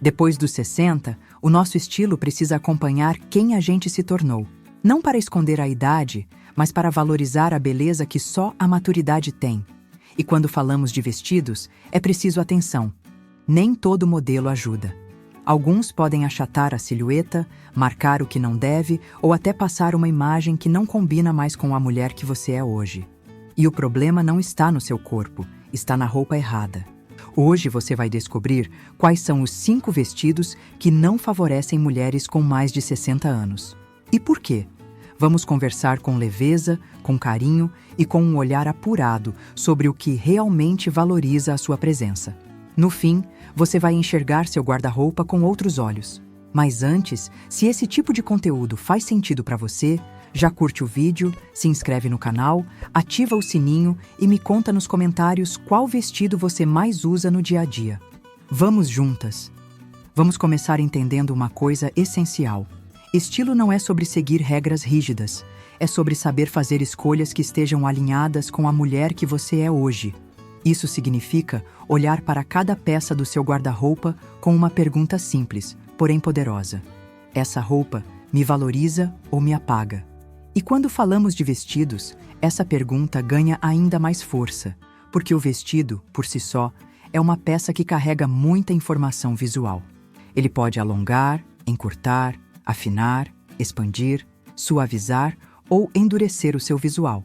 Depois dos 60, o nosso estilo precisa acompanhar quem a gente se tornou. Não para esconder a idade, mas para valorizar a beleza que só a maturidade tem. E quando falamos de vestidos, é preciso atenção. Nem todo modelo ajuda. Alguns podem achatar a silhueta, marcar o que não deve ou até passar uma imagem que não combina mais com a mulher que você é hoje. E o problema não está no seu corpo, está na roupa errada. Hoje você vai descobrir quais são os 5 vestidos que não favorecem mulheres com mais de 60 anos. E por quê? Vamos conversar com leveza, com carinho e com um olhar apurado sobre o que realmente valoriza a sua presença. No fim, você vai enxergar seu guarda-roupa com outros olhos. Mas antes, se esse tipo de conteúdo faz sentido para você, já curte o vídeo, se inscreve no canal, ativa o sininho e me conta nos comentários qual vestido você mais usa no dia a dia. Vamos juntas! Vamos começar entendendo uma coisa essencial. Estilo não é sobre seguir regras rígidas, é sobre saber fazer escolhas que estejam alinhadas com a mulher que você é hoje. Isso significa olhar para cada peça do seu guarda-roupa com uma pergunta simples, porém poderosa. Essa roupa me valoriza ou me apaga? E quando falamos de vestidos, essa pergunta ganha ainda mais força, porque o vestido, por si só, é uma peça que carrega muita informação visual. Ele pode alongar, encurtar, afinar, expandir, suavizar ou endurecer o seu visual.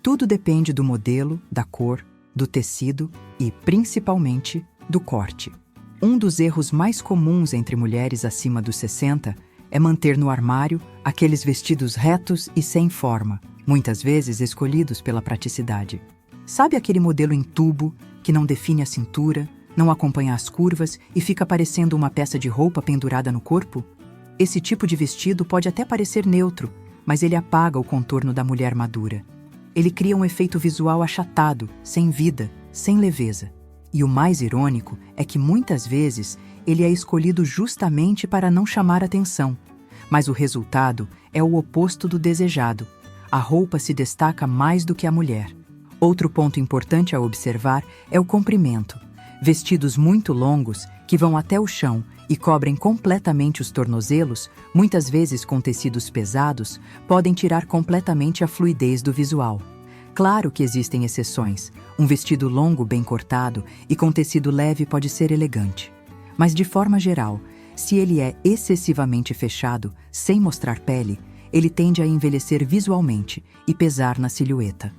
Tudo depende do modelo, da cor, do tecido e, principalmente, do corte. Um dos erros mais comuns entre mulheres acima dos 60 é manter no armário aqueles vestidos retos e sem forma, muitas vezes escolhidos pela praticidade. Sabe aquele modelo em tubo que não define a cintura, não acompanha as curvas e fica parecendo uma peça de roupa pendurada no corpo? Esse tipo de vestido pode até parecer neutro, mas ele apaga o contorno da mulher madura. Ele cria um efeito visual achatado, sem vida, sem leveza. E o mais irônico é que muitas vezes ele é escolhido justamente para não chamar atenção. Mas o resultado é o oposto do desejado. A roupa se destaca mais do que a mulher. Outro ponto importante a observar é o comprimento. Vestidos muito longos, que vão até o chão e cobrem completamente os tornozelos, muitas vezes com tecidos pesados, podem tirar completamente a fluidez do visual. Claro que existem exceções. Um vestido longo bem cortado e com tecido leve pode ser elegante. Mas de forma geral, se ele é excessivamente fechado, sem mostrar pele, ele tende a envelhecer visualmente e pesar na silhueta.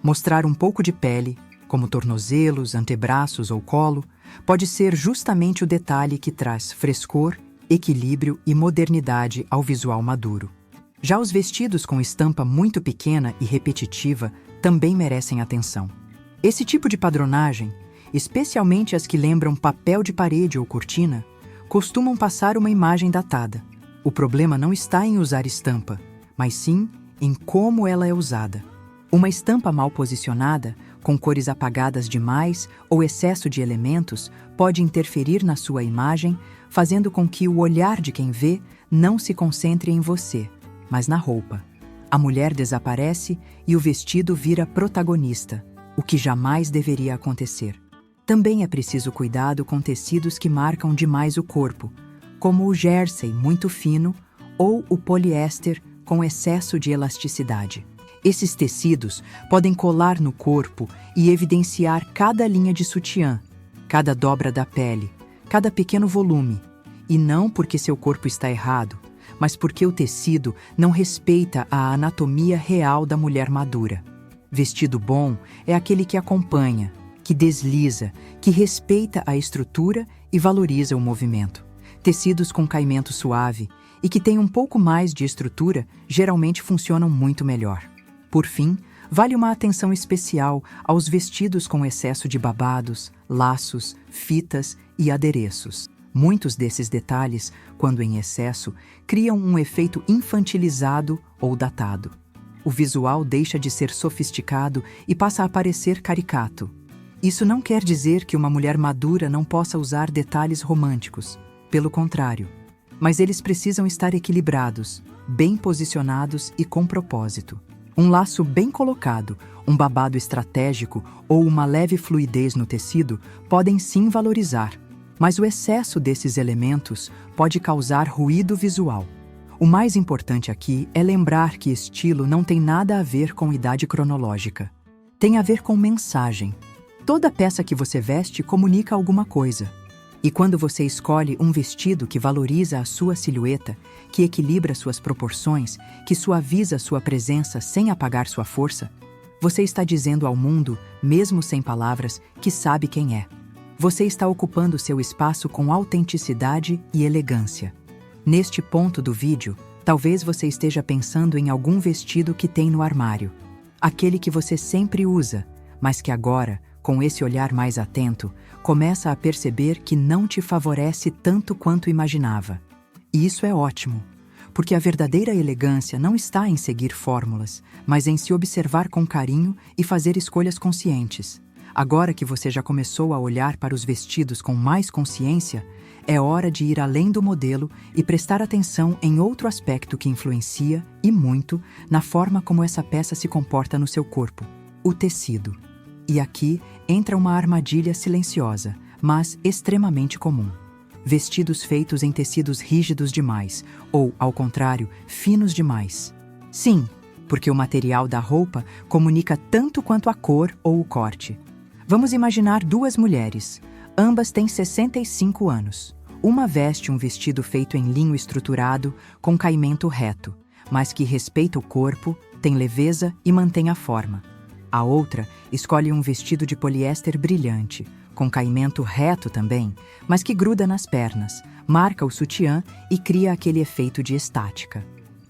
Mostrar um pouco de pele, como tornozelos, antebraços ou colo, pode ser justamente o detalhe que traz frescor, equilíbrio e modernidade ao visual maduro. Já os vestidos com estampa muito pequena e repetitiva também merecem atenção. Esse tipo de padronagem, especialmente as que lembram papel de parede ou cortina, costumam passar uma imagem datada. O problema não está em usar estampa, mas sim em como ela é usada. Uma estampa mal posicionada, com cores apagadas demais ou excesso de elementos, pode interferir na sua imagem, fazendo com que o olhar de quem vê não se concentre em você, mas na roupa. A mulher desaparece e o vestido vira protagonista, o que jamais deveria acontecer. Também é preciso cuidado com tecidos que marcam demais o corpo, como o jersey muito fino ou o poliéster com excesso de elasticidade. Esses tecidos podem colar no corpo e evidenciar cada linha de sutiã, cada dobra da pele, cada pequeno volume, e não porque seu corpo está errado, mas porque o tecido não respeita a anatomia real da mulher madura. Vestido bom é aquele que acompanha, que desliza, que respeita a estrutura e valoriza o movimento. Tecidos com caimento suave e que têm um pouco mais de estrutura geralmente funcionam muito melhor. Por fim, vale uma atenção especial aos vestidos com excesso de babados, laços, fitas e adereços. Muitos desses detalhes, quando em excesso, criam um efeito infantilizado ou datado. O visual deixa de ser sofisticado e passa a parecer caricato. Isso não quer dizer que uma mulher madura não possa usar detalhes românticos. Pelo contrário. Mas eles precisam estar equilibrados, bem posicionados e com propósito. Um laço bem colocado, um babado estratégico ou uma leve fluidez no tecido podem sim valorizar. Mas o excesso desses elementos pode causar ruído visual. O mais importante aqui é lembrar que estilo não tem nada a ver com idade cronológica. Tem a ver com mensagem. Toda peça que você veste comunica alguma coisa. E quando você escolhe um vestido que valoriza a sua silhueta, que equilibra suas proporções, que suaviza sua presença sem apagar sua força, você está dizendo ao mundo, mesmo sem palavras, que sabe quem é. Você está ocupando seu espaço com autenticidade e elegância. Neste ponto do vídeo, talvez você esteja pensando em algum vestido que tem no armário. Aquele que você sempre usa, mas que agora, com esse olhar mais atento, começa a perceber que não te favorece tanto quanto imaginava. E isso é ótimo, porque a verdadeira elegância não está em seguir fórmulas, mas em se observar com carinho e fazer escolhas conscientes. Agora que você já começou a olhar para os vestidos com mais consciência, é hora de ir além do modelo e prestar atenção em outro aspecto que influencia, e muito, na forma como essa peça se comporta no seu corpo: o tecido. E aqui entra uma armadilha silenciosa, mas extremamente comum. Vestidos feitos em tecidos rígidos demais, ou, ao contrário, finos demais. Sim, porque o material da roupa comunica tanto quanto a cor ou o corte. Vamos imaginar duas mulheres. Ambas têm 65 anos. Uma veste um vestido feito em linho estruturado, com caimento reto, mas que respeita o corpo, tem leveza e mantém a forma. A outra escolhe um vestido de poliéster brilhante, com caimento reto também, mas que gruda nas pernas, marca o sutiã e cria aquele efeito de estática.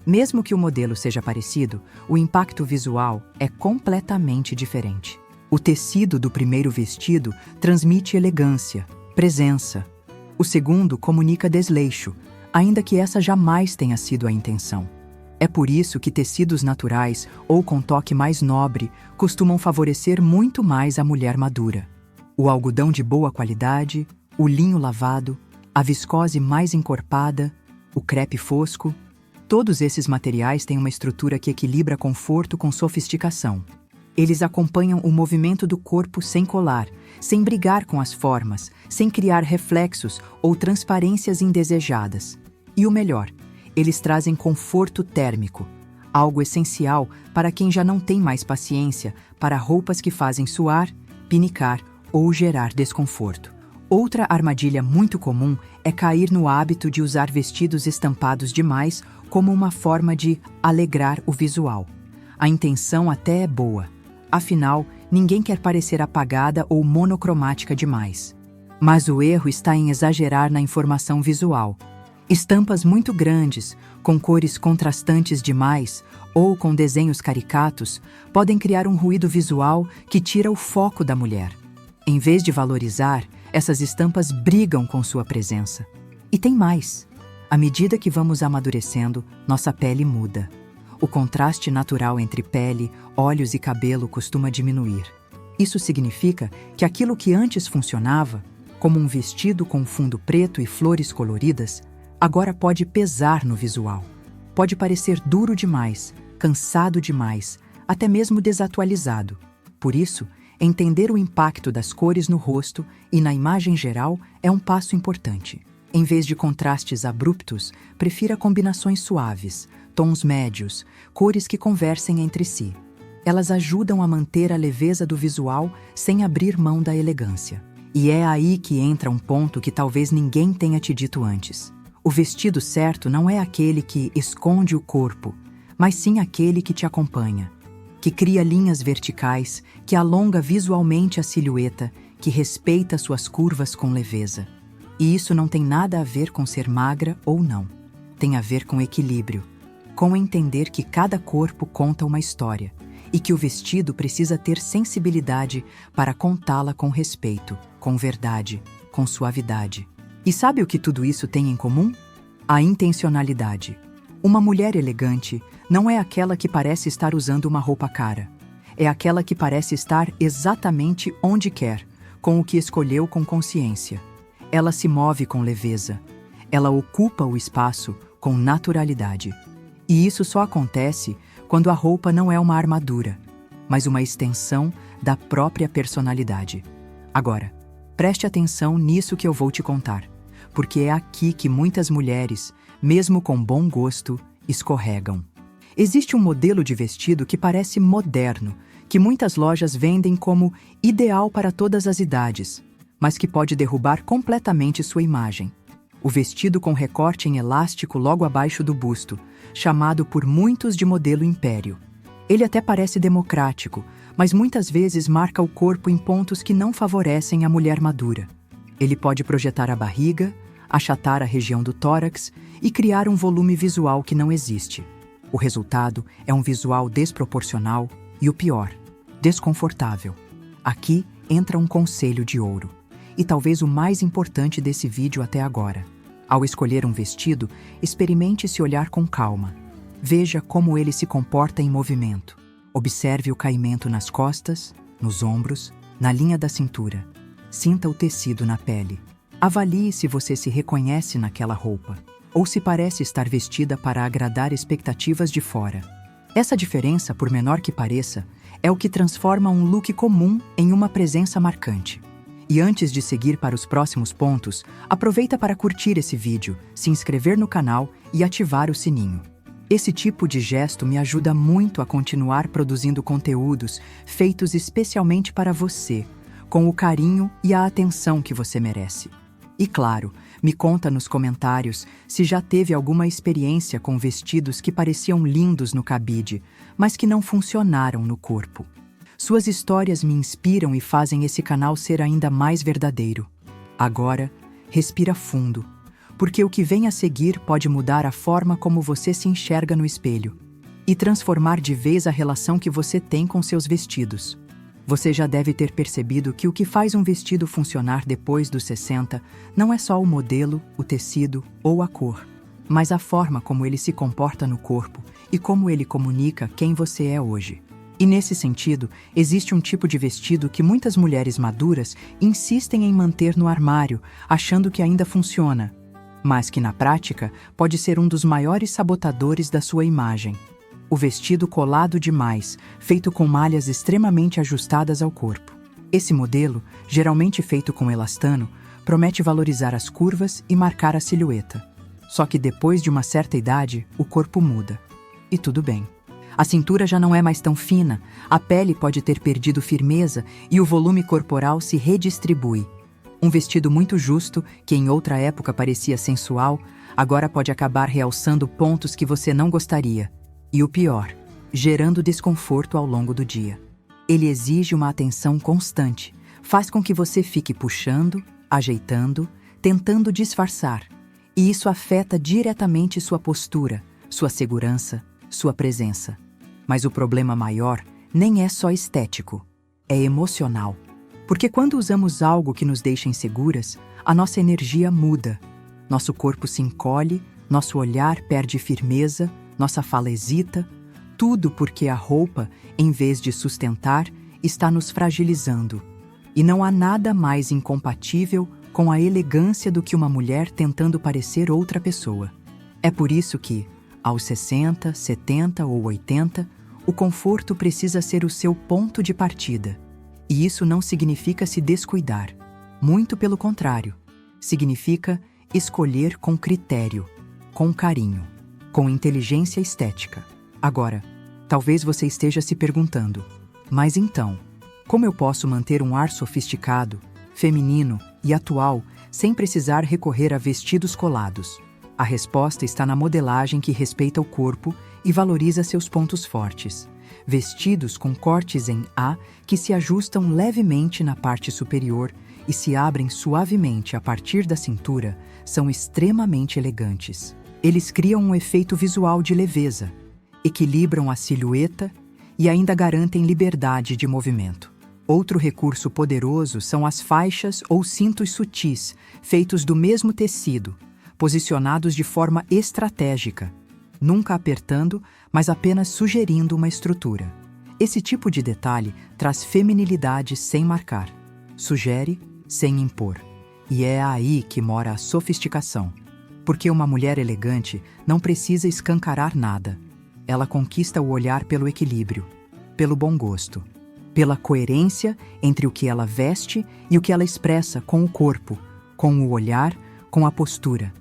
Mesmo que o modelo seja parecido, o impacto visual é completamente diferente. O tecido do primeiro vestido transmite elegância, presença. O segundo comunica desleixo, ainda que essa jamais tenha sido a intenção. É por isso que tecidos naturais ou com toque mais nobre costumam favorecer muito mais a mulher madura. O algodão de boa qualidade, o linho lavado, a viscose mais encorpada, o crepe fosco, todos esses materiais têm uma estrutura que equilibra conforto com sofisticação. Eles acompanham o movimento do corpo sem colar, sem brigar com as formas, sem criar reflexos ou transparências indesejadas. E o melhor, eles trazem conforto térmico, algo essencial para quem já não tem mais paciência para roupas que fazem suar, pinicar ou gerar desconforto. Outra armadilha muito comum é cair no hábito de usar vestidos estampados demais como uma forma de alegrar o visual. A intenção até é boa. Afinal, ninguém quer parecer apagada ou monocromática demais. Mas o erro está em exagerar na informação visual. Estampas muito grandes, com cores contrastantes demais ou com desenhos caricatos, podem criar um ruído visual que tira o foco da mulher. Em vez de valorizar, essas estampas brigam com sua presença. E tem mais. À medida que vamos amadurecendo, nossa pele muda. O contraste natural entre pele, olhos e cabelo costuma diminuir. Isso significa que aquilo que antes funcionava, como um vestido com fundo preto e flores coloridas, agora pode pesar no visual. Pode parecer duro demais, cansado demais, até mesmo desatualizado. Por isso, entender o impacto das cores no rosto e na imagem geral é um passo importante. Em vez de contrastes abruptos, prefira combinações suaves, tons médios, cores que conversem entre si. Elas ajudam a manter a leveza do visual sem abrir mão da elegância. E é aí que entra um ponto que talvez ninguém tenha te dito antes. O vestido certo não é aquele que esconde o corpo, mas sim aquele que te acompanha, que cria linhas verticais, que alonga visualmente a silhueta, que respeita suas curvas com leveza. E isso não tem nada a ver com ser magra ou não. Tem a ver com equilíbrio, com entender que cada corpo conta uma história e que o vestido precisa ter sensibilidade para contá-la com respeito, com verdade, com suavidade. E sabe o que tudo isso tem em comum? A intencionalidade. Uma mulher elegante não é aquela que parece estar usando uma roupa cara. É aquela que parece estar exatamente onde quer, com o que escolheu com consciência. Ela se move com leveza. Ela ocupa o espaço com naturalidade. E isso só acontece quando a roupa não é uma armadura, mas uma extensão da própria personalidade. Agora, Preste atenção nisso que eu vou te contar, porque é aqui que muitas mulheres, mesmo com bom gosto, escorregam. Existe um modelo de vestido que parece moderno, que muitas lojas vendem como ideal para todas as idades, mas que pode derrubar completamente sua imagem. O vestido com recorte em elástico logo abaixo do busto, chamado por muitos de modelo império. Ele até parece democrático, mas muitas vezes marca o corpo em pontos que não favorecem a mulher madura. Ele pode projetar a barriga, achatar a região do tórax e criar um volume visual que não existe. O resultado é um visual desproporcional e, o pior, desconfortável. Aqui entra um conselho de ouro, e talvez o mais importante desse vídeo até agora. Ao escolher um vestido, experimente se olhar com calma. Veja como ele se comporta em movimento. Observe o caimento nas costas, nos ombros, na linha da cintura. Sinta o tecido na pele. Avalie se você se reconhece naquela roupa, ou se parece estar vestida para agradar expectativas de fora. Essa diferença, por menor que pareça, é o que transforma um look comum em uma presença marcante. E antes de seguir para os próximos pontos, aproveita para curtir esse vídeo, se inscrever no canal e ativar o sininho. Esse tipo de gesto me ajuda muito a continuar produzindo conteúdos feitos especialmente para você, com o carinho e a atenção que você merece. E claro, me conta nos comentários se já teve alguma experiência com vestidos que pareciam lindos no cabide, mas que não funcionaram no corpo. Suas histórias me inspiram e fazem esse canal ser ainda mais verdadeiro. Agora, respira fundo, porque o que vem a seguir pode mudar a forma como você se enxerga no espelho e transformar de vez a relação que você tem com seus vestidos. Você já deve ter percebido que o que faz um vestido funcionar depois dos 60 não é só o modelo, o tecido ou a cor, mas a forma como ele se comporta no corpo e como ele comunica quem você é hoje. E nesse sentido, existe um tipo de vestido que muitas mulheres maduras insistem em manter no armário, achando que ainda funciona, mas que na prática pode ser um dos maiores sabotadores da sua imagem. O vestido colado demais, feito com malhas extremamente ajustadas ao corpo. Esse modelo, geralmente feito com elastano, promete valorizar as curvas e marcar a silhueta. Só que depois de uma certa idade, o corpo muda. E tudo bem. A cintura já não é mais tão fina, a pele pode ter perdido firmeza e o volume corporal se redistribui. Um vestido muito justo, que em outra época parecia sensual, agora pode acabar realçando pontos que você não gostaria. E o pior, gerando desconforto ao longo do dia. Ele exige uma atenção constante, faz com que você fique puxando, ajeitando, tentando disfarçar. E isso afeta diretamente sua postura, sua segurança, sua presença. Mas o problema maior nem é só estético, é emocional. Porque quando usamos algo que nos deixa inseguras, a nossa energia muda. Nosso corpo se encolhe, nosso olhar perde firmeza, nossa fala hesita, tudo porque a roupa, em vez de sustentar, está nos fragilizando. E não há nada mais incompatível com a elegância do que uma mulher tentando parecer outra pessoa. É por isso que, aos 60, 70 ou 80, o conforto precisa ser o seu ponto de partida. E isso não significa se descuidar. Muito pelo contrário. Significa escolher com critério, com carinho, com inteligência estética. Agora, talvez você esteja se perguntando, mas então, como eu posso manter um ar sofisticado, feminino e atual sem precisar recorrer a vestidos colados? A resposta está na modelagem que respeita o corpo e valoriza seus pontos fortes. Vestidos com cortes em A que se ajustam levemente na parte superior e se abrem suavemente a partir da cintura são extremamente elegantes. Eles criam um efeito visual de leveza, equilibram a silhueta e ainda garantem liberdade de movimento. Outro recurso poderoso são as faixas ou cintos sutis, feitos do mesmo tecido, posicionados de forma estratégica, nunca apertando, mas apenas sugerindo uma estrutura. Esse tipo de detalhe traz feminilidade sem marcar, sugere sem impor. E é aí que mora a sofisticação. Porque uma mulher elegante não precisa escancarar nada. Ela conquista o olhar pelo equilíbrio, pelo bom gosto, pela coerência entre o que ela veste e o que ela expressa com o corpo, com o olhar, com a postura.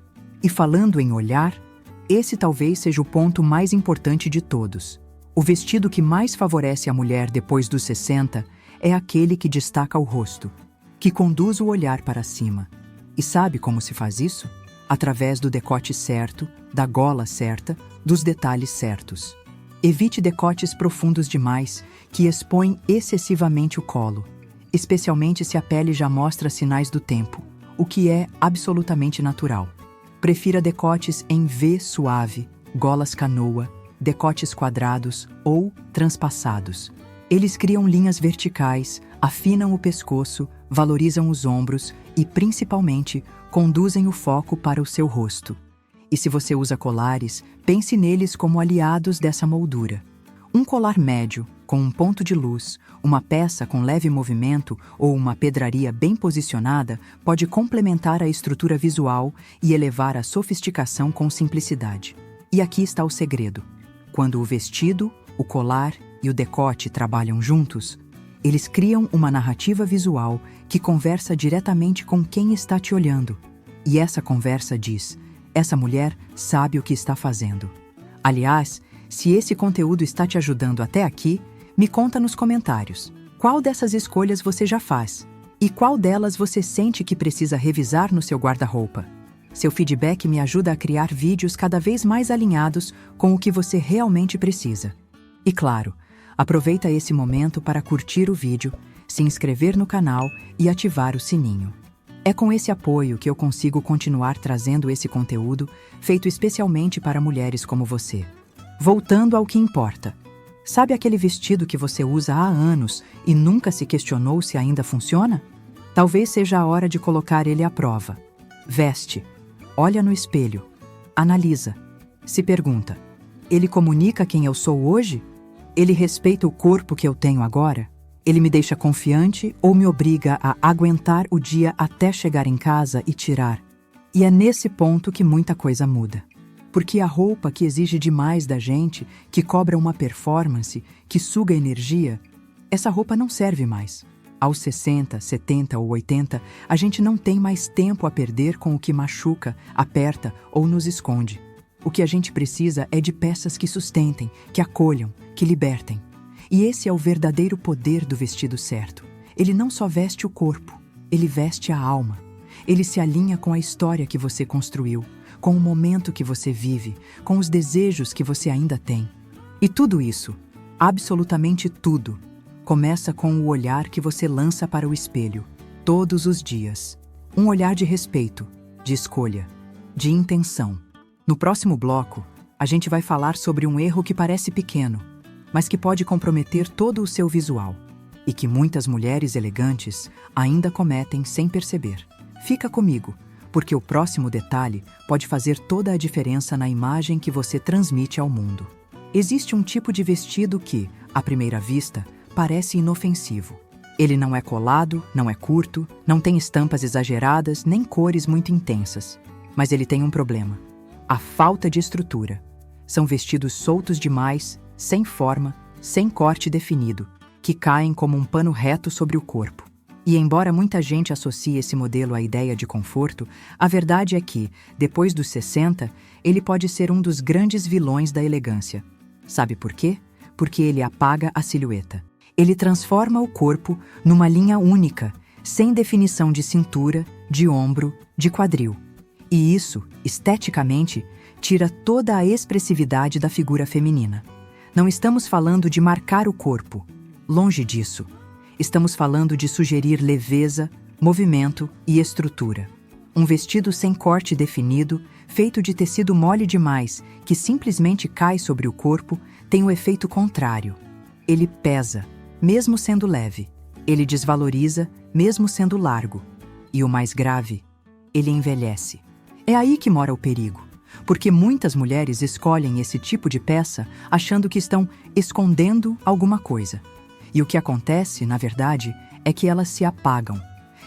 E falando em olhar, esse talvez seja o ponto mais importante de todos. O vestido que mais favorece a mulher depois dos 60 é aquele que destaca o rosto, que conduz o olhar para cima. E sabe como se faz isso? Através do decote certo, da gola certa, dos detalhes certos. Evite decotes profundos demais, que expõem excessivamente o colo, especialmente se a pele já mostra sinais do tempo, o que é absolutamente natural. Prefira decotes em V suave, golas canoa, decotes quadrados ou transpassados. Eles criam linhas verticais, afinam o pescoço, valorizam os ombros e, principalmente, conduzem o foco para o seu rosto. E se você usa colares, pense neles como aliados dessa moldura. Um colar médio, com um ponto de luz, uma peça com leve movimento ou uma pedraria bem posicionada pode complementar a estrutura visual e elevar a sofisticação com simplicidade. E aqui está o segredo. Quando o vestido, o colar e o decote trabalham juntos, eles criam uma narrativa visual que conversa diretamente com quem está te olhando. E essa conversa diz: essa mulher sabe o que está fazendo. Aliás, se esse conteúdo está te ajudando até aqui, me conta nos comentários. Qual dessas escolhas você já faz? E qual delas você sente que precisa revisar no seu guarda-roupa? Seu feedback me ajuda a criar vídeos cada vez mais alinhados com o que você realmente precisa. E claro, aproveita esse momento para curtir o vídeo, se inscrever no canal e ativar o sininho. É com esse apoio que eu consigo continuar trazendo esse conteúdo feito especialmente para mulheres como você. Voltando ao que importa. Sabe aquele vestido que você usa há anos e nunca se questionou se ainda funciona? Talvez seja a hora de colocar ele à prova. Veste, olha no espelho, analisa, se pergunta: ele comunica quem eu sou hoje? Ele respeita o corpo que eu tenho agora? Ele me deixa confiante ou me obriga a aguentar o dia até chegar em casa e tirar? E é nesse ponto que muita coisa muda. Porque a roupa que exige demais da gente, que cobra uma performance, que suga energia, essa roupa não serve mais. Aos 60, 70 ou 80, a gente não tem mais tempo a perder com o que machuca, aperta ou nos esconde. O que a gente precisa é de peças que sustentem, que acolham, que libertem. E esse é o verdadeiro poder do vestido certo. Ele não só veste o corpo, ele veste a alma. Ele se alinha com a história que você construiu, com o momento que você vive, com os desejos que você ainda tem. E tudo isso, absolutamente tudo, começa com o olhar que você lança para o espelho, todos os dias. Um olhar de respeito, de escolha, de intenção. No próximo bloco, a gente vai falar sobre um erro que parece pequeno, mas que pode comprometer todo o seu visual, e que muitas mulheres elegantes ainda cometem sem perceber. Fica comigo, porque o próximo detalhe pode fazer toda a diferença na imagem que você transmite ao mundo. Existe um tipo de vestido que, à primeira vista, parece inofensivo. Ele não é colado, não é curto, não tem estampas exageradas nem cores muito intensas. Mas ele tem um problema: a falta de estrutura. São vestidos soltos demais, sem forma, sem corte definido, que caem como um pano reto sobre o corpo. E embora muita gente associe esse modelo à ideia de conforto, a verdade é que, depois dos 60, ele pode ser um dos grandes vilões da elegância. Sabe por quê? Porque ele apaga a silhueta. Ele transforma o corpo numa linha única, sem definição de cintura, de ombro, de quadril. E isso, esteticamente, tira toda a expressividade da figura feminina. Não estamos falando de marcar o corpo. Longe disso. Estamos falando de sugerir leveza, movimento e estrutura. Um vestido sem corte definido, feito de tecido mole demais, que simplesmente cai sobre o corpo, tem o efeito contrário. Ele pesa, mesmo sendo leve. Ele desvaloriza, mesmo sendo largo. E o mais grave, ele envelhece. É aí que mora o perigo. Porque muitas mulheres escolhem esse tipo de peça achando que estão escondendo alguma coisa. E o que acontece, na verdade, é que elas se apagam.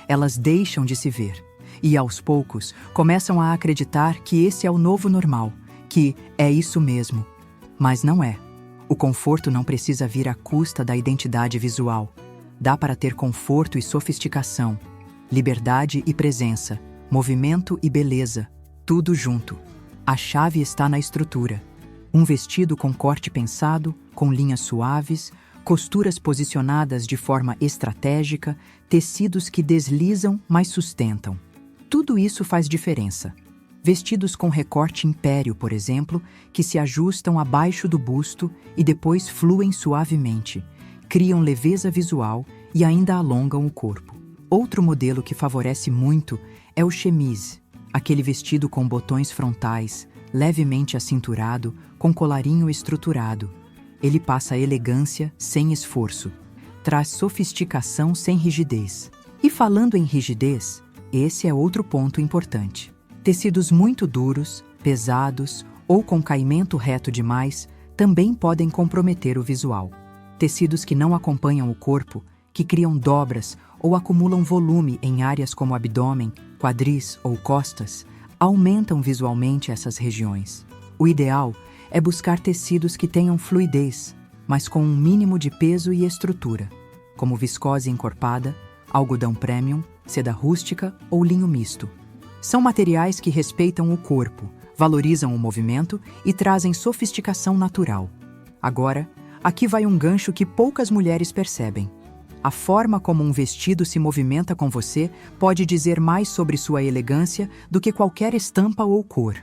Elas deixam de se ver. E, aos poucos, começam a acreditar que esse é o novo normal, que é isso mesmo. Mas não é. O conforto não precisa vir à custa da identidade visual. Dá para ter conforto e sofisticação, liberdade e presença, movimento e beleza, tudo junto. A chave está na estrutura. Um vestido com corte pensado, com linhas suaves, costuras posicionadas de forma estratégica, tecidos que deslizam, mas sustentam. Tudo isso faz diferença. Vestidos com recorte império, por exemplo, que se ajustam abaixo do busto e depois fluem suavemente, criam leveza visual e ainda alongam o corpo. Outro modelo que favorece muito é o chemise, aquele vestido com botões frontais, levemente acinturado, com colarinho estruturado. Ele passa elegância sem esforço, traz sofisticação sem rigidez. E falando em rigidez, esse é outro ponto importante. Tecidos muito duros, pesados ou com caimento reto demais também podem comprometer o visual. Tecidos que não acompanham o corpo, que criam dobras ou acumulam volume em áreas como abdômen, quadris ou costas, aumentam visualmente essas regiões. O ideal é buscar tecidos que tenham fluidez, mas com um mínimo de peso e estrutura, como viscose encorpada, algodão premium, seda rústica ou linho misto. São materiais que respeitam o corpo, valorizam o movimento e trazem sofisticação natural. Agora, aqui vai um gancho que poucas mulheres percebem. A forma como um vestido se movimenta com você pode dizer mais sobre sua elegância do que qualquer estampa ou cor.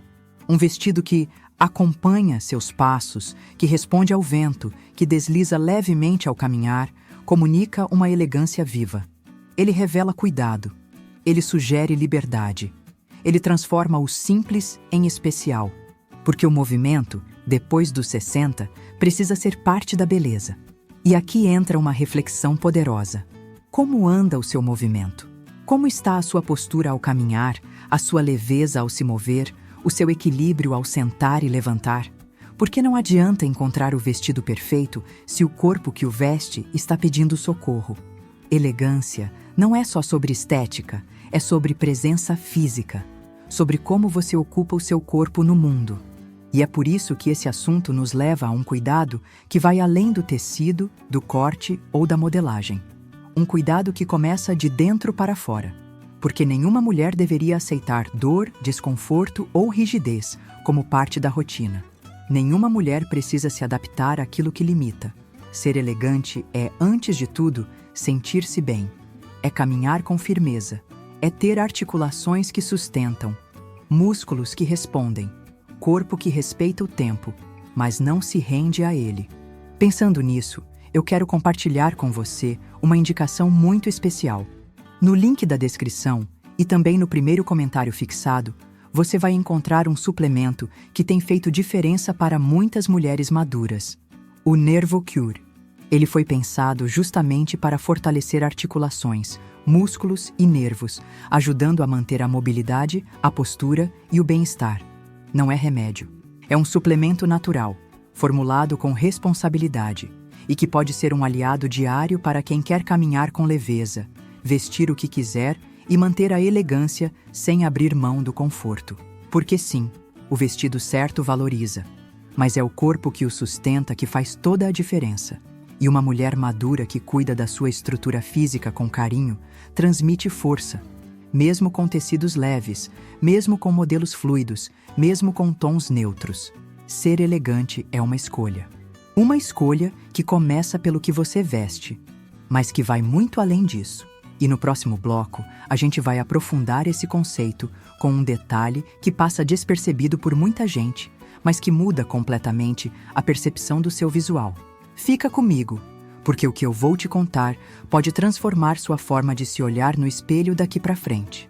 Um vestido que acompanha seus passos, que responde ao vento, que desliza levemente ao caminhar, comunica uma elegância viva. Ele revela cuidado. Ele sugere liberdade. Ele transforma o simples em especial. Porque o movimento, depois dos 60, precisa ser parte da beleza. E aqui entra uma reflexão poderosa. Como anda o seu movimento? Como está a sua postura ao caminhar, a sua leveza ao se mover, o seu equilíbrio ao sentar e levantar? Porque não adianta encontrar o vestido perfeito se o corpo que o veste está pedindo socorro. Elegância não é só sobre estética, é sobre presença física, sobre como você ocupa o seu corpo no mundo. E é por isso que esse assunto nos leva a um cuidado que vai além do tecido, do corte ou da modelagem. Um cuidado que começa de dentro para fora. Porque nenhuma mulher deveria aceitar dor, desconforto ou rigidez como parte da rotina. Nenhuma mulher precisa se adaptar àquilo que limita. Ser elegante é, antes de tudo, sentir-se bem. É caminhar com firmeza. É ter articulações que sustentam, músculos que respondem, corpo que respeita o tempo, mas não se rende a ele. Pensando nisso, eu quero compartilhar com você uma indicação muito especial. No link da descrição e também no primeiro comentário fixado, você vai encontrar um suplemento que tem feito diferença para muitas mulheres maduras. O NervoCure. Ele foi pensado justamente para fortalecer articulações, músculos e nervos, ajudando a manter a mobilidade, a postura e o bem-estar. Não é remédio. É um suplemento natural, formulado com responsabilidade e que pode ser um aliado diário para quem quer caminhar com leveza, vestir o que quiser e manter a elegância sem abrir mão do conforto. Porque sim, o vestido certo valoriza, mas é o corpo que o sustenta que faz toda a diferença. E uma mulher madura que cuida da sua estrutura física com carinho transmite força, mesmo com tecidos leves, mesmo com modelos fluidos, mesmo com tons neutros. Ser elegante é uma escolha. Uma escolha que começa pelo que você veste, mas que vai muito além disso. E no próximo bloco, a gente vai aprofundar esse conceito com um detalhe que passa despercebido por muita gente, mas que muda completamente a percepção do seu visual. Fica comigo, porque o que eu vou te contar pode transformar sua forma de se olhar no espelho daqui para frente.